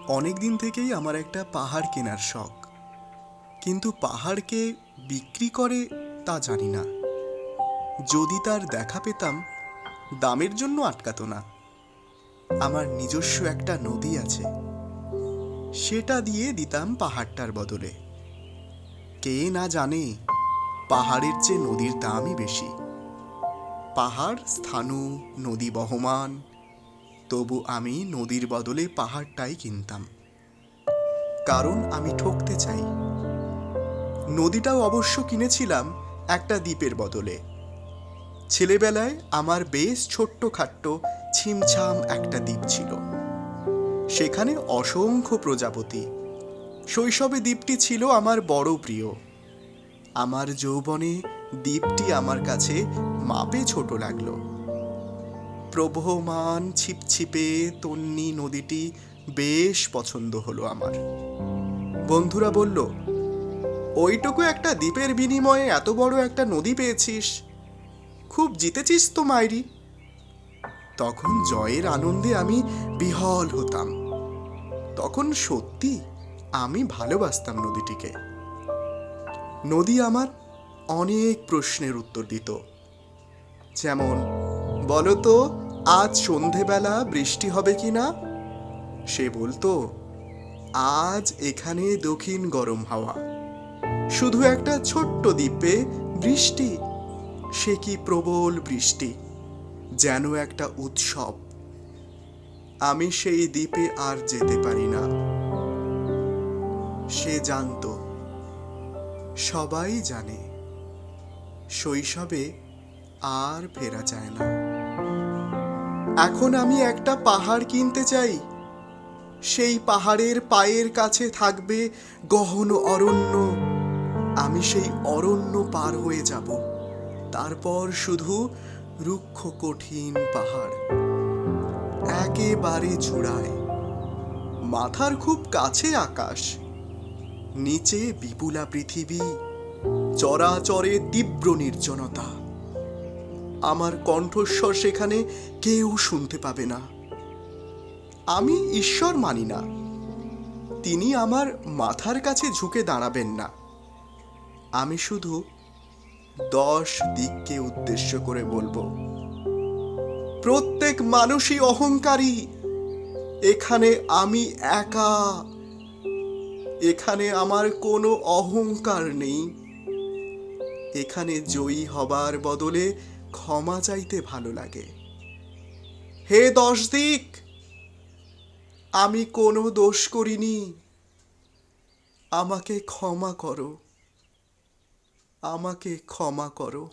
অনেক দিন থেকেই আমার একটা পাহাড় কেনার শখ, কিন্তু পাহাড়কে বিক্রি করে তা জানি না। যদি তার দেখা পেতাম, দামের জন্য আটকাতো না। আমার নিজস্ব একটা নদী আছে, সেটা দিয়ে দিতাম পাহাড়টার বদলে। কে না জানে পাহাড়ের চেয়ে নদীর দামই বেশি। পাহাড় স্থাণু, নদী বহমান, তবু আমি নদীর বদলে পাহাড়টাই কিনতাম, কারণ আমি ঠকতে চাই। নদীটাও অবশ্য কিনেছিলাম একটা দ্বীপের বদলে। ছেলেবেলায় আমার বেশ ছোট্ট খাট্ট ছিমছাম একটা দ্বীপ ছিল, সেখানে অসংখ্য প্রজাপতি। শৈশবে দ্বীপটি ছিল আমার বড় প্রিয়। আমার যৌবনে দ্বীপটি আমার কাছে মাপে ছোট লাগলো। প্রবহমান ছিপছিপে তন্বী নদীটি বেশ পছন্দ হলো আমার। বন্ধুরা বলল, ওইটুকু একটা দ্বীপের বিনিময়ে এত বড় একটা নদী পেয়েছিস, খুব জিতেছিস তো মাইরি। তখন জয়ের আনন্দে আমি বিহল হতাম। তখন সত্যি আমি ভালোবাসতাম নদীটিকে। নদী আমার অনেক প্রশ্নের উত্তর দিত, যেমন, বলো তো আজ সন্ধেবেলা বৃষ্টি হবে কি না? সে বলতো, আজ এখানে দক্ষিণ গরম হাওয়া। শুধু একটা ছোট্ট দ্বীপে বৃষ্টি, সে কি প্রবল বৃষ্টি, যেন একটা উৎসব। আমি সেই দ্বীপে আর যেতে পারি না। সে জানতো, সবাই জানে, শৈশবে আর ফেরা যায় না। এখন আমি একটা পাহাড় কিনতে চাই। সেই পাহাড়ের পায়ের কাছে থাকবে গহন অরণ্য। আমি সেই অরণ্য পার হয়ে যাব, তারপর শুধু রুক্ষ কঠিন পাহাড় একেবারে চূড়ায়। মাথার খুব কাছে আকাশ, নিচে বিপুলা পৃথিবী, চরাচরে তীব্র নির্জনতা। আমার কণ্ঠস্বর সেখানে কেউ শুনতে পাবে না। আমি ঈশ্বর মানি না, তিনি আমার মাথার কাছে ঝুঁকে দাঁড়াবেন না। আমি শুধু 10 দিককে উদ্দেশ্য করে বলবো, প্রত্যেক মানুষই অহংকারী। এখানে আমি একা। এখানে আমার কোনো অহংকার নেই। এখানে জয়ী হবার বদলে ক্ষমা চাইতে ভালো লাগে। হে 10 দিক, আমি কোনো দোষ করিনি, আমাকে ক্ষমা করো, আমাকে ক্ষমা করো।